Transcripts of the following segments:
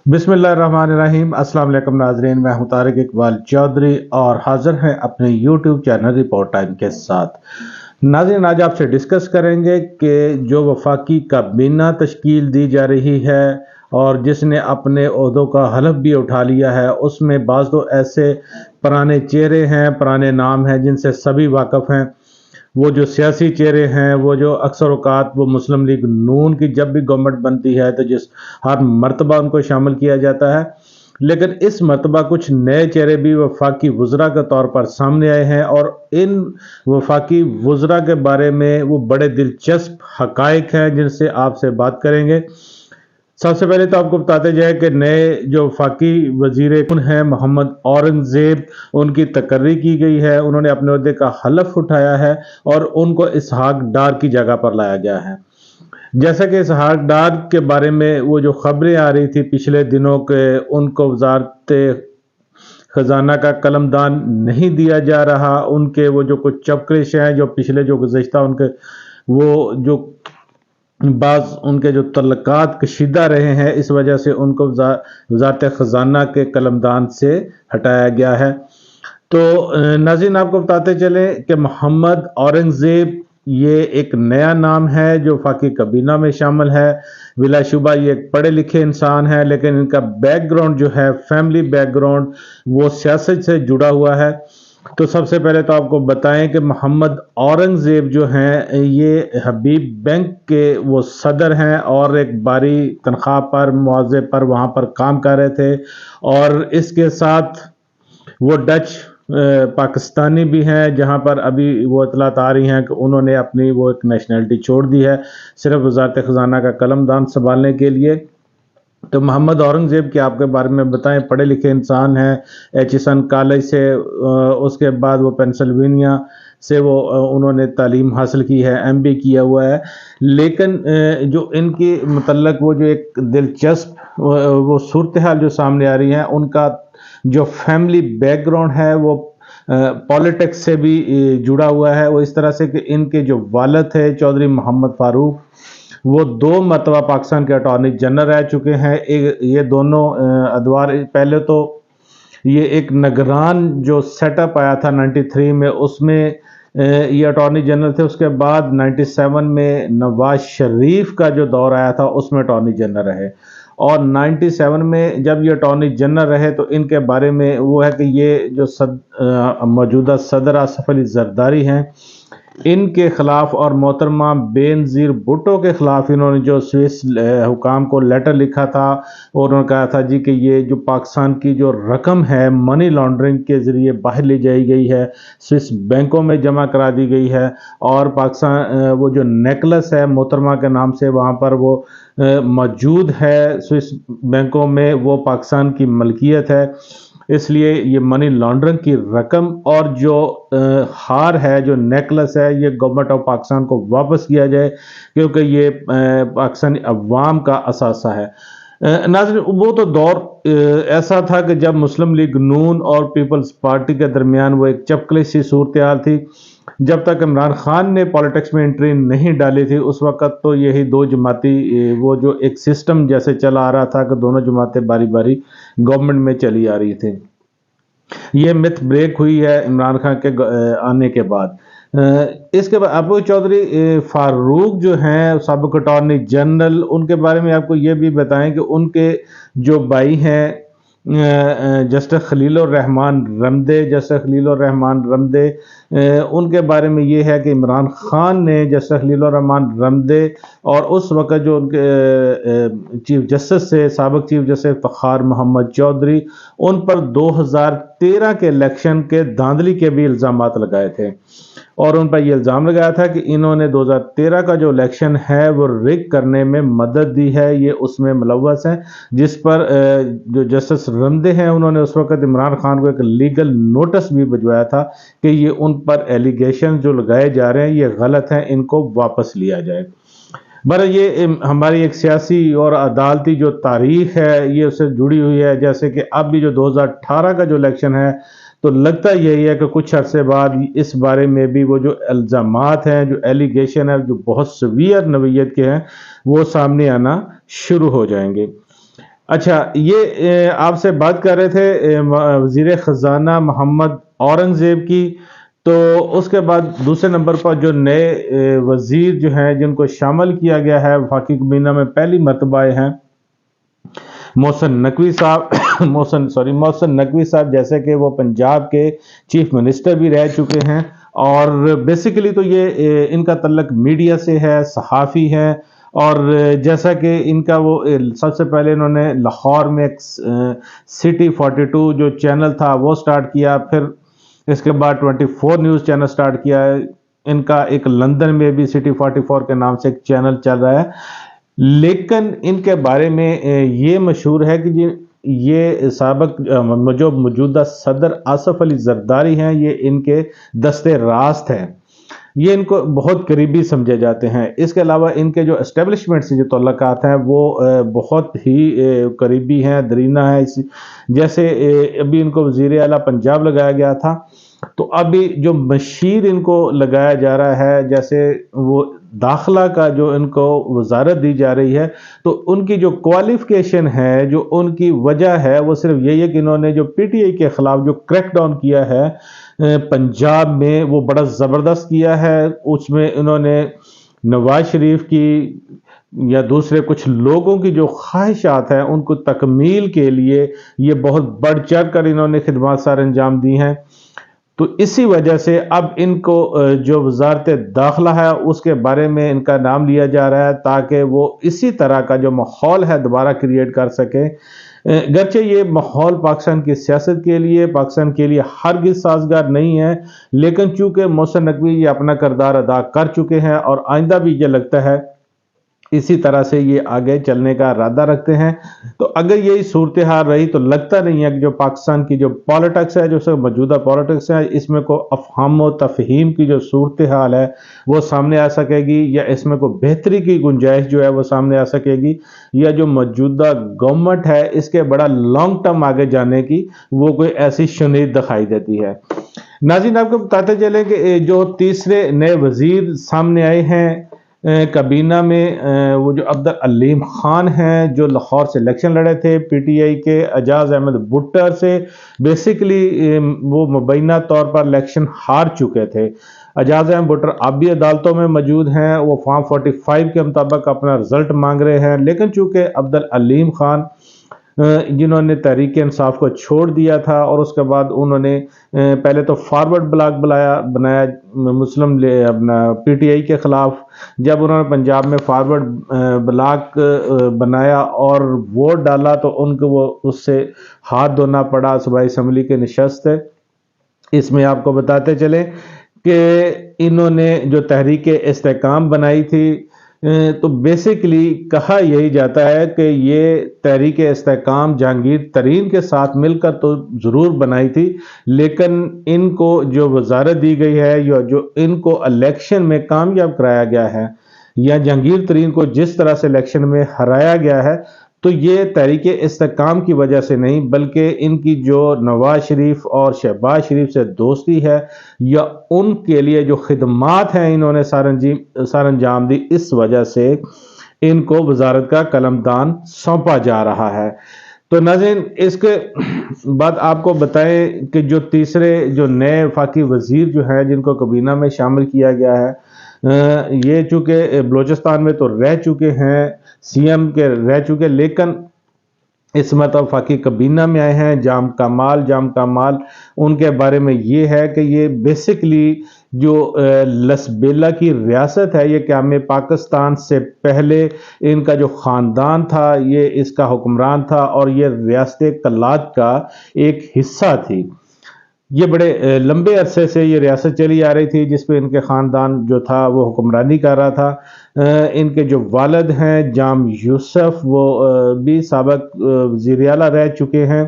बिस्मिल्लाहिर्रहमानिर्रहीम। अस्सलाम वालेकुम नाजरीन, मैं हूं तारिक इकबाल चौधरी और हाजिर हैं अपने यूट्यूब चैनल रिपोर्ट टाइम के साथ। नाजरीन, आज आपसे डिस्कस करेंगे कि जो वफाकी काबीना तश्कील दी जा रही है और जिसने अपने ओहदों का हलफ भी उठा लिया है, उसमें बाज़ तो ऐसे पुराने चेहरे हैं, पुराने नाम हैं जिनसे सभी वाकिफ़ हैं। वो जो सियासी चेहरे हैं, वो जो अक्सर औकात वो मुस्लिम लीग नून की जब भी गवर्नमेंट बनती है तो जिस हर मर्तबा उनको शामिल किया जाता है, लेकिन इस मर्तबा कुछ नए चेहरे भी वफाकी वज़रा के तौर पर सामने आए हैं और इन वफाकी वज़रा के बारे में वो बड़े दिलचस्प हकायक हैं जिनसे आपसे बात करेंगे। सबसे पहले तो आपको बताते जाए कि नए जो वफाकी वजीर हैं मोहम्मद औरंगजेब, उनकी तकर्री की गई है। उन्होंने अपने ओहदे का हलफ उठाया है और उनको इसहाक डार की जगह पर लाया गया है। जैसा कि इसहाक डार के बारे में वो जो खबरें आ रही थी पिछले दिनों के, उनको वजारत खजाना का कलमदान नहीं दिया जा रहा, उनके वो जो कुछ चपकरिश हैं जो पिछले जो गुज़श्ता उनके वो जो बाज़ उनके जो तल्लकात कशीदा रहे हैं, इस वजह से उनको वजारत ख़जाना के कलमदान से हटाया गया है। तो नाज़रीन, आपको बताते चले कि मोहम्मद औरंगज़ेब ये एक नया नाम है जो वफाकी काबीना में शामिल है। बिलाशुबा ये एक पढ़े लिखे इंसान है, लेकिन इनका बैकग्राउंड जो है, फैमिली बैकग्राउंड, वो सियासत से जुड़ा हुआ है। तो सबसे पहले तो आपको बताएं कि मोहम्मद औरंगज़ेब जो हैं ये हबीब बैंक के वो सदर हैं और एक बारी तनख्वाह पर मुआवजे पर वहाँ पर काम कर रहे थे। और इसके साथ वो डच पाकिस्तानी भी हैं, जहाँ पर अभी वो इतलात आ रही हैं कि उन्होंने अपनी वो एक नेशनलिटी छोड़ दी है सिर्फ वजारत ख़जाना का कलमदान संभालने के लिए। तो मोहम्मद औरंगज़ेब के आपके बारे में बताएं, पढ़े लिखे इंसान हैं, एचिसन कॉलेज से, उसके बाद वो पेंसिल्वेनिया से वो उन्होंने तालीम हासिल की है, एमबी किया हुआ है। लेकिन जो इनके मतलब वो जो एक दिलचस्प वो सूरत हाल जो सामने आ रही है, उनका जो फैमिली बैकग्राउंड है वो पॉलिटिक्स से भी जुड़ा हुआ है। वो इस तरह से कि इनके जो वालिद थे चौधरी मोहम्मद फारूक, वो 2 मरतबा पाकिस्तान के अटॉर्नी जनरल रह चुके हैं। ये दोनों अदवार, पहले तो ये एक निगरान जो सेटअप आया था 93 में, उसमें ये अटॉर्नी जनरल थे। उसके बाद 97 में नवाज शरीफ का जो दौर आया था उसमें अटॉर्नी जनरल रहे, और 97 में जब ये अटॉर्नी जनरल रहे तो इनके बारे में वो है कि ये जो मौजूदा सदर आसिफ अली जरदारी हैं, इनके खिलाफ और मोहतरमा बेनज़ीर भुट्टो के खिलाफ इन्होंने जो स्विस हुकाम को लेटर लिखा था और उन्होंने कहा था जी कि ये जो पाकिस्तान की जो रकम है मनी लॉन्ड्रिंग के ज़रिए बाहर ले जाई गई है, स्विस बैंकों में जमा करा दी गई है, और पाकिस्तान वो जो नेकलेस है मोहतरमा के नाम से वहाँ पर वो मौजूद है स्विस बैंकों में, वो पाकिस्तान की मलकियत है। इसलिए ये मनी लॉन्ड्रिंग की रकम और जो हार है, जो नेकलेस है, ये गवर्नमेंट ऑफ पाकिस्तान को वापस किया जाए, क्योंकि ये पाकिस्तानी अवाम का असासा है। नाज़रीन, वो तो दौर ऐसा था कि जब मुस्लिम लीग नून और पीपल्स पार्टी के दरमियान वो एक चपकली सी सूरत हाल थी। जब तक इमरान खान ने पॉलिटिक्स में एंट्री नहीं डाली थी, उस वक़्त तो यही 2 जमाती वो जो एक सिस्टम जैसे चला आ रहा था कि दोनों जमातें बारी बारी गवर्नमेंट में चली आ रही थी। ये मिथ ब्रेक हुई है इमरान खान के आने के बाद। इसके बाद अबू चौधरी फारूक जो हैं साबिक अटॉर्नी जनरल, उनके बारे में आपको ये भी बताएं कि उनके जो भाई हैं जस्टिस खलीलुर रहमान रमदे, उनके बारे में ये है कि इमरान खान ने जस्टिस खलीलुर रहमान रमदे और उस वक़्त जो उनके चीफ जस्टिस से साबिक चीफ जस्टिस फ़खार मोहम्मद चौधरी, उन पर 2013 के इलेक्शन के धांधली के भी इल्ज़ामात लगाए थे, और उन पर यह इल्ज़ाम लगाया था कि इन्होंने 2013 का जो इलेक्शन है वो रिग करने में मदद दी है, ये उसमें मुलव्वस हैं। जिस पर जो जस्टिस रमदे हैं उन्होंने उस वक़्त इमरान खान को एक लीगल नोटिस भी भिजवाया था कि ये उन पर एलिगेशन जो लगाए जा रहे हैं ये गलत हैं, इनको वापस लिया जाए। पर ये हमारी एक सियासी और अदालती जो तारीख है ये उससे जुड़ी हुई है। जैसे कि अब भी जो 2018 का जो इलेक्शन है, तो लगता यही है कि कुछ अरसे बाद इस बारे में भी वो जो इल्ज़ामात हैं, जो एलिगेशन है, जो बहुत सीवियर नवीयत के हैं, वो सामने आना शुरू हो जाएंगे। اچھا، یہ آپ سے بات کر رہے تھے وزیر خزانہ محمد اورنگزیب کی، تو اس کے بعد دوسرے نمبر پر جو نئے وزیر جو ہیں جن کو شامل کیا گیا ہے وفاقی کابینہ میں پہلی مرتبہ آئے ہیں محسن نقوی صاحب محسن نقوی صاحب، جیسے کہ وہ پنجاب کے چیف منسٹر بھی رہ چکے ہیں، اور بیسیکلی تو یہ ان کا تعلق میڈیا سے ہے، صحافی ہے، اور جیسا کہ ان کا وہ سب سے پہلے انہوں نے لاہور میں ایک سٹی 42 جو چینل تھا وہ سٹارٹ کیا، پھر اس کے بعد 24 نیوز چینل سٹارٹ کیا ہے، ان کا ایک لندن میں بھی سٹی 44 کے نام سے ایک چینل چل رہا ہے، لیکن ان کے بارے میں یہ مشہور ہے کہ یہ سابق جو موجودہ صدر آصف علی زرداری ہیں، یہ ان کے دستے راست ہیں، یہ ان کو بہت قریبی سمجھے جاتے ہیں۔ اس کے علاوہ ان کے جو اسٹیبلشمنٹ سے جو تعلقات ہیں وہ بہت ہی قریبی ہیں، درینہ ہیں، جیسے ابھی ان کو وزیر اعلیٰ پنجاب لگایا گیا تھا، تو ابھی جو مشیر ان کو لگایا جا رہا ہے، جیسے وہ داخلہ کا جو ان کو وزارت دی جا رہی ہے، تو ان کی جو کوالیفیکیشن ہے، جو ان کی وجہ ہے، وہ صرف یہی ہے کہ انہوں نے جو پی ٹی آئی کے خلاف جو کریک ڈاؤن کیا ہے پنجاب میں، وہ بڑا زبردست کیا ہے، اس میں انہوں نے نواز شریف کی یا دوسرے کچھ لوگوں کی جو خواہشات ہیں ان کو تکمیل کے لیے یہ بہت بڑھ چڑھ کر انہوں نے خدمات سر انجام دی ہیں، تو اسی وجہ سے اب ان کو جو وزارت داخلہ ہے اس کے بارے میں ان کا نام لیا جا رہا ہے تاکہ وہ اسی طرح کا جو ماحول ہے دوبارہ کریٹ کر سکے، گرچہ یہ ماحول پاکستان کی سیاست کے لیے، پاکستان کے لیے ہرگز سازگار نہیں ہے، لیکن چونکہ محسن نقوی یہ اپنا کردار ادا کر چکے ہیں اور آئندہ بھی یہ لگتا ہے اسی طرح سے یہ آگے چلنے کا ارادہ رکھتے ہیں، تو اگر یہی صورتحال رہی تو لگتا نہیں ہے کہ جو پاکستان کی جو پالیٹکس ہے، جو موجودہ پالیٹکس ہے، اس میں کوئی افہام و تفہیم کی جو صورتحال ہے وہ سامنے آ سکے گی، یا اس میں کوئی بہتری کی گنجائش جو ہے وہ سامنے آ سکے گی، یا جو موجودہ گورنمنٹ ہے اس کے بڑا لانگ ٹرم آگے جانے کی وہ کوئی ایسی شنید دکھائی دیتی ہے۔ ناظرین، آپ کو بتاتے چلیں کہ جو تیسرے نئے وزیر سامنے آئے ہیں کابینہ میں، وہ جو عبدالعلیم خان ہیں، جو لاہور سے الیکشن لڑے تھے پی ٹی آئی کے اعجاز احمد بٹر سے، بیسیکلی وہ مبینہ طور پر الیکشن ہار چکے تھے۔ اعجاز احمد بٹر اب بھی عدالتوں میں موجود ہیں، وہ فارم 45 کے مطابق اپنا رزلٹ مانگ رہے ہیں، لیکن چونکہ عبدالعلیم خان جنہوں نے تحریک انصاف کو چھوڑ دیا تھا اور اس کے بعد انہوں نے پہلے تو فارورڈ بلاک بنایا مسلم اپنا پی ٹی آئی کے خلاف، جب انہوں نے پنجاب میں فارورڈ بلاک بنایا اور ووٹ ڈالا تو ان کو وہ اس سے ہاتھ دھونا پڑا صوبائی اسمبلی کے نشست ہے۔ اس میں آپ کو بتاتے چلیں کہ انہوں نے جو تحریک استحکام بنائی تھی، تو بیسیکلی کہا یہی جاتا ہے کہ یہ تحریک استحکام جہانگیر ترین کے ساتھ مل کر تو ضرور بنائی تھی، لیکن ان کو جو وزارت دی گئی ہے یا جو ان کو الیکشن میں کامیاب کرایا گیا ہے، یا جہانگیر ترین کو جس طرح سے الیکشن میں ہرایا گیا ہے، تو یہ تحریک استحکام کی وجہ سے نہیں بلکہ ان کی جو نواز شریف اور شہباز شریف سے دوستی ہے یا ان کے لیے جو خدمات ہیں انہوں نے سر انجام دی، اس وجہ سے ان کو وزارت کا قلمدان سونپا جا رہا ہے۔ تو ناظرین، اس کے بعد آپ کو بتائیں کہ جو تیسرے جو نئے وفاقی وزیر جو ہیں جن کو کابینہ میں شامل کیا گیا ہے، یہ چونکہ بلوچستان میں تو رہ چکے ہیں، سی ایم کے رہ چکے، لیکن اس مرتبہ وفاقی کابینہ میں آئے ہیں جام کمال، ان کے بارے میں یہ ہے کہ یہ بیسیکلی جو لسبیلا کی ریاست ہے، یہ قیام پاکستان سے پہلے ان کا جو خاندان تھا یہ اس کا حکمران تھا اور یہ ریاست کلات کا ایک حصہ تھی۔ یہ بڑے لمبے عرصے سے یہ ریاست چلی آ رہی تھی جس پہ ان کے خاندان جو تھا وہ حکمرانی کر رہا تھا۔ ان کے جو والد ہیں جام یوسف، وہ بھی سابق وزیر اعلیٰ رہ چکے ہیں۔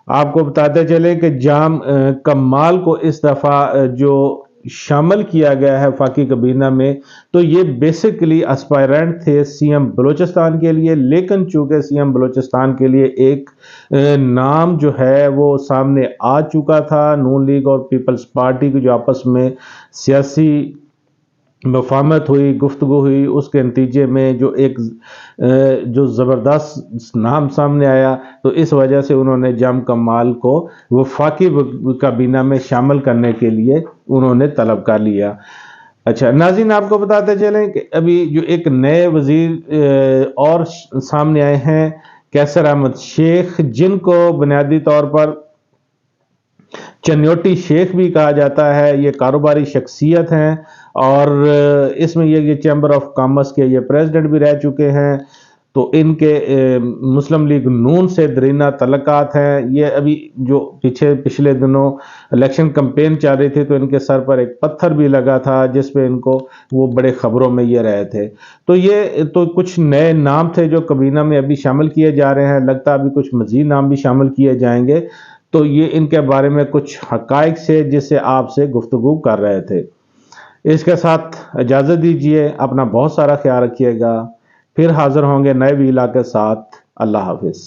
آپ کو بتاتے چلیں کہ جام کمال کو اس دفعہ جو شامل کیا گیا ہے وفاقی کابینہ میں، تو یہ بیسیکلی اسپائرنٹ تھے سی ایم بلوچستان کے لیے، لیکن چونکہ سی ایم بلوچستان کے لیے ایک نام جو ہے وہ سامنے آ چکا تھا، نون لیگ اور پیپلز پارٹی کی جو آپس میں سیاسی मफाहमत हुई, गुफ्तगू हुई, उसके नतीजे में जो ज़बरदस्त नाम सामने आया, तो इस वजह से उन्होंने जम कमाल को वफाकी काबीना में शामिल करने के लिए उन्होंने तलब कर लिया। अच्छा नाज़रीन, आपको बताते चलें कि अभी जो एक नए वजीर और सामने आए हैं, कैसर अहमद शेख, जिनको बुनियादी तौर पर चन्योटी शेख भी कहा जाता है। ये कारोबारी शख्सियत हैं और इसमें ये चैम्बर ऑफ कॉमर्स के ये प्रेसिडेंट भी रह चुके हैं। तो इनके मुस्लिम लीग नून से दरीना तल्लुकात हैं। ये अभी जो पिछले दिनों इलेक्शन कैंपेन चल रही थी, तो इनके सर पर एक पत्थर भी लगा था, जिस पे इनको वो बड़े खबरों में ये रहे थे। तो ये तो कुछ नए नाम थे जो काबीना में अभी शामिल किए जा रहे हैं। लगता है अभी कुछ मजीद नाम भी शामिल किए जाएंगे। तो ये इनके बारे में कुछ हकाइक से जिससे आपसे गुफ्तगू कर रहे थे। इसके साथ इजाज़त दीजिए, अपना बहुत सारा ख्याल रखिएगा। फिर हाजिर होंगे नए वीला के साथ। अल्लाह हाफिज़।